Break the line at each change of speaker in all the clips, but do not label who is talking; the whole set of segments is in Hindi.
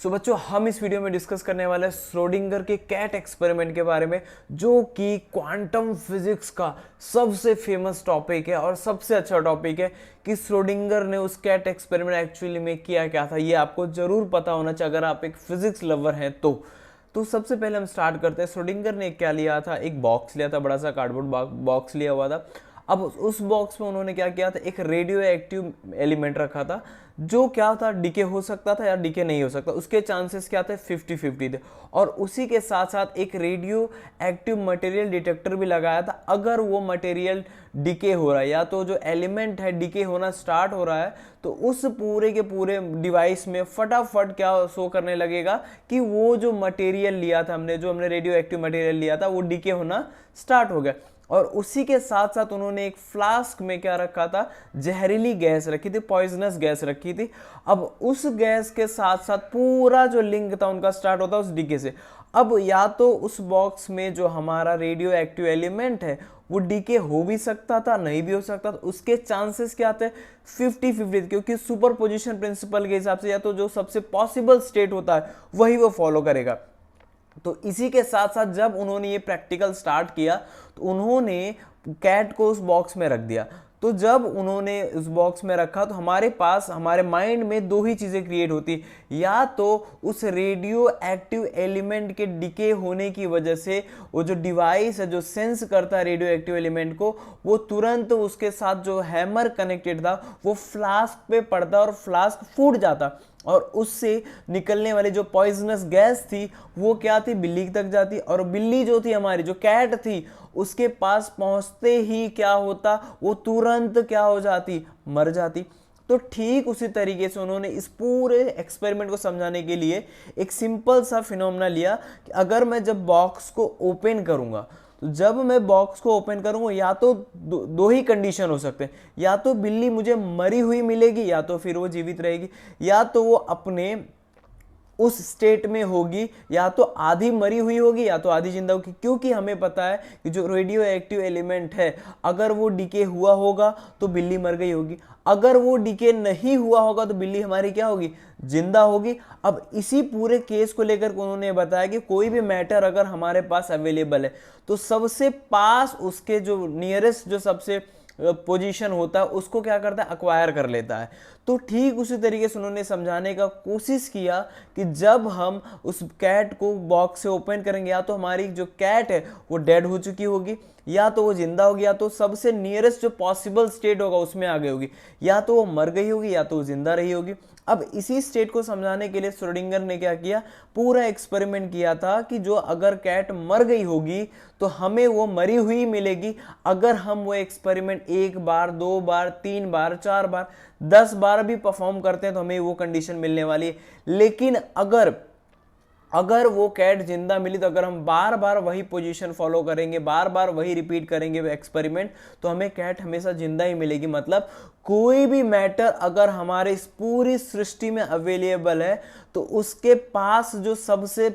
सो बच्चों, हम इस वीडियो में डिस्कस करने वाले हैं श्रोडिंगर के कैट एक्सपेरिमेंट के बारे में, जो कि क्वांटम फिजिक्स का सबसे फेमस टॉपिक है और सबसे अच्छा टॉपिक है कि श्रोडिंगर ने उस कैट एक्सपेरिमेंट एक्चुअली में किया क्या था। ये आपको जरूर पता होना चाहिए अगर आप एक फिजिक्स लवर हैं तो सबसे पहले हम स्टार्ट करते हैं। श्रोडिंगर ने क्या लिया था, एक बॉक्स लिया था, बड़ा सा कार्डबोर्ड बॉक्स लिया हुआ था। अब उस बॉक्स में उन्होंने क्या किया था, एक रेडियो एक्टिव एलिमेंट रखा था जो क्या था, डीके हो सकता था या डीके नहीं हो सकता, उसके चांसेस क्या थे, 50-50 थे। और उसी के साथ साथ एक रेडियो एक्टिव मटेरियल डिटेक्टर भी लगाया था। अगर वो मटेरियल डीके हो रहा है या तो जो एलिमेंट है डीके होना स्टार्ट हो रहा है, तो उस पूरे के पूरे डिवाइस में फटाफट क्या शो करने लगेगा कि वो जो मटेरियल लिया था हमने, जो हमने रेडियो एक्टिव मटेरियल लिया था, वो डीके होना स्टार्ट हो गया। और उसी के साथ साथ उन्होंने एक फ्लास्क में क्या रखा था, जहरीली गैस रखी थी, पॉइजनस गैस रखी थी। अब उस गैस के साथ साथ पूरा जो लिंक था उनका स्टार्ट होता उस डीके से। अब या तो उस बॉक्स में जो हमारा रेडियो एक्टिव एलिमेंट है वो डीके हो भी सकता था, नहीं भी हो सकता था। उसके चांसेस क्या थे, 50-50, क्योंकि सुपर पोजिशन प्रिंसिपल के हिसाब से या तो जो सबसे पॉसिबल स्टेट होता है वही वो फॉलो करेगा। तो इसी के साथ साथ जब उन्होंने ये प्रैक्टिकल स्टार्ट किया तो उन्होंने कैट को उस बॉक्स में रख दिया। तो जब उन्होंने उस बॉक्स में रखा तो हमारे पास, हमारे माइंड में दो ही चीज़ें क्रिएट होती, या तो उस रेडियो एक्टिव एलिमेंट के डिके होने की वजह से वो जो डिवाइस है जो सेंस करता है रेडियो एक्टिव एलिमेंट को, वो तुरंत उसके साथ जो हैमर कनेक्टेड था वो फ्लास्क पे पड़ता और फ्लास्क फूट जाता, और उससे निकलने वाली जो पॉइजनस गैस थी वो क्या थी, बिल्ली तक जाती। और बिल्ली जो थी हमारी, जो कैट थी, उसके पास पहुंचते ही क्या होता, वो तुरंत क्या हो जाती, मर जाती। तो ठीक उसी तरीके से उन्होंने इस पूरे एक्सपेरिमेंट को समझाने के लिए एक सिंपल सा फिनोमेना लिया कि अगर मैं जब बॉक्स को ओपन करूंगा, तो जब मैं बॉक्स को ओपन करूंगा या तो दो ही कंडीशन हो सकते हैं, या तो बिल्ली मुझे मरी हुई मिलेगी या तो फिर वो जीवित रहेगी, या तो वो अपने उस स्टेट में होगी, या तो आधी मरी हुई होगी या तो आधी जिंदा होगी। क्योंकि हमें पता है कि जो रेडियो एक्टिव एलिमेंट है, अगर वो डीके हुआ होगा तो बिल्ली मर गई होगी, अगर वो डीके नहीं हुआ होगा तो बिल्ली हमारी क्या होगी, जिंदा होगी। अब इसी पूरे केस को लेकर उन्होंने बताया कि कोई भी मैटर अगर हमारे पास अवेलेबल है तो सबसे पास उसके जो नियरेस्ट, जो सबसे पोजीशन होता है, उसको क्या करता है, अक्वायर कर लेता है। तो ठीक उसी तरीके से उन्होंने समझाने का कोशिश किया कि जब हम उस कैट को बॉक्स से ओपन करेंगे, या तो हमारी जो कैट है वो डेड हो चुकी होगी, या तो वो जिंदा होगी, या तो सबसे नियरेस्ट जो पॉसिबल स्टेट होगा उसमें आ गई होगी, या तो वो मर गई होगी या तो वो जिंदा रही होगी। अब इसी स्टेट को समझाने के लिए श्रोडिंगर ने क्या किया, पूरा एक्सपेरिमेंट किया था कि जो अगर कैट मर गई होगी तो हमें वो मरी हुई मिलेगी। अगर हम वो एक्सपेरिमेंट 1 बार, 2 बार, 3 बार, 4 बार, 10 बार भी परफॉर्म करते हैं तो हमें वो कंडीशन मिलने वाली है। लेकिन अगर वो कैट जिंदा मिली, तो अगर हम बार बार वही पोजीशन फॉलो करेंगे, बार बार वही रिपीट करेंगे वो एक्सपेरिमेंट, तो हमें कैट हमेशा जिंदा ही मिलेगी। मतलब कोई भी मैटर अगर हमारे इस पूरी सृष्टि में अवेलेबल है तो उसके पास जो सबसे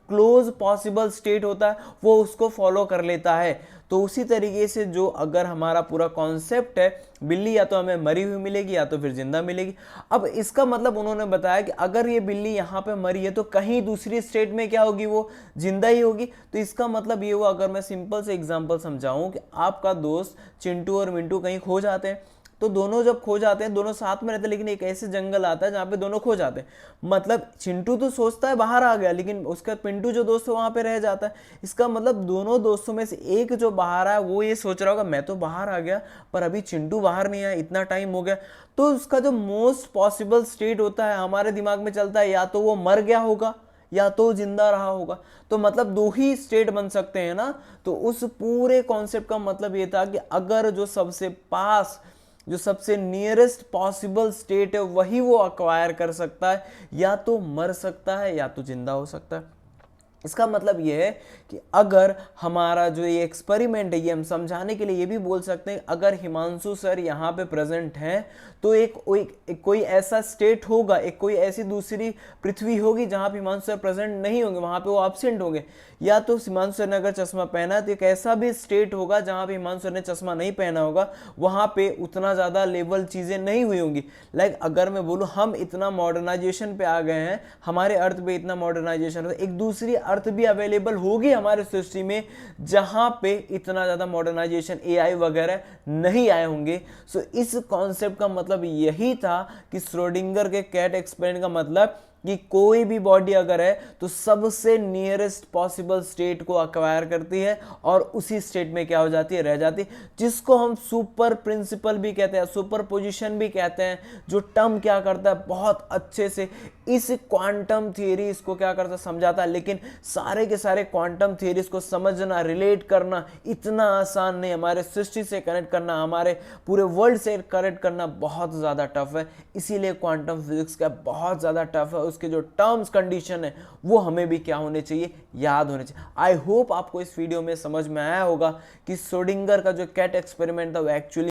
क्लोज पॉसिबल स्टेट होता है वो उसको फॉलो कर लेता है। तो उसी तरीके से जो अगर हमारा पूरा कॉन्सेप्ट है, बिल्ली या तो हमें मरी हुई मिलेगी या तो फिर जिंदा मिलेगी। अब इसका मतलब उन्होंने बताया कि अगर ये बिल्ली यहाँ पे मरी है तो कहीं दूसरी स्टेट में क्या होगी, वो जिंदा ही होगी। तो इसका मतलब ये हुआ, अगर मैं सिंपल से एग्जांपल समझाऊं कि आपका दोस्त चिंटू और मिंटू कहीं खो जाते हैं, तो दोनों जब खो जाते हैं, दोनों साथ में रहते हैं, लेकिन एक ऐसे जंगल आता है जहाँ पे दोनों खो जाते हैं। मतलब चिंटू तो सोचता है बाहर आ गया, लेकिन उसका पिंटू जो दोस्त है वहाँ पे रह जाता है। इसका मतलब दोनों दोस्तों में से एक जो बाहर आया वो ये सोच रहा होगा मैं तो बाहर आ गया पर अभी चिंटू बाहर नहीं आया, इतना टाइम हो गया। तो उसका जो मोस्ट पॉसिबल स्टेट होता है हमारे दिमाग में चलता है, या तो वो मर गया होगा या तो जिंदा रहा होगा। तो मतलब दो ही स्टेट बन सकते हैं ना। तो उस पूरे कॉन्सेप्ट का मतलब ये था कि अगर जो सबसे पास, जो सबसे नियरेस्ट पॉसिबल स्टेट है वही वो अक्वायर कर सकता है, या तो मर सकता है या तो जिंदा हो सकता है। इसका मतलब ये है कि अगर हमारा जो ये एक्सपेरिमेंट है, ये हम समझाने के लिए ये भी बोल सकते हैं, अगर हिमांशु सर यहाँ पे प्रेजेंट हैं तो एक कोई ऐसा स्टेट होगा, एक कोई ऐसी दूसरी पृथ्वी होगी जहाँ पे हिमांशु सर प्रेजेंट नहीं होंगे, वहाँ पे वो एब्सेंट होंगे। या तो हिमांशु सर ने अगर चश्मा पहना है तो एक ऐसा भी स्टेट होगा जहाँ पे हिमांशु सर ने चश्मा नहीं पहना होगा, वहाँ पे उतना ज़्यादा लेवल चीज़ें नहीं हुई होंगी। लाइक अगर मैं बोलूँ हम इतना मॉडर्नाइजेशन पे आ गए हैं, हमारे अर्थ पे इतना मॉडर्नाइजेशन है, एक दूसरी अर्थ भी अवेलेबल होगी हमारे सृष्टि में जहाँ पे इतना ज़्यादा मॉडर्नाइजेशन एआई वगैरह नहीं आए होंगे। सो इस कॉन्सेप्ट का मतलब यही था कि श्रोडिंगर के कैट एक्सपेरिमेंट का मतलब कि कोई भी बॉडी अगर है तो सबसे नियरेस्ट पॉसिबल स्टेट को अक्वायर करती है और उसी स्टेट में क्या हो जाती है, रह जाती है, जिसको हम सुपर प्रिंसिपल भी कहते हैं, सुपर पोजिशन भी कहते हैं। जो टर्म क्या करता है, बहुत अच्छे से इस क्वांटम थियरी इसको क्या करता है, समझाता है। लेकिन सारे के सारे क्वांटम थियरीज को समझना, रिलेट करना इतना आसान नहीं। हमारे सृष्टि से कनेक्ट करना, हमारे पूरे वर्ल्ड से कनेक्ट करना बहुत ज़्यादा टफ है। इसीलिए क्वांटम फिजिक्स का बहुत ज़्यादा टफ है। उसके जो टर्म्स कंडीशन है वो हमें भी क्या होने चाहिए, याद होने चाहिए। आई होप आपको इस वीडियो में समझ में आया होगा कि श्रोडिंगर का जो कैट एक्सपेरिमेंट था वो एक्चुअली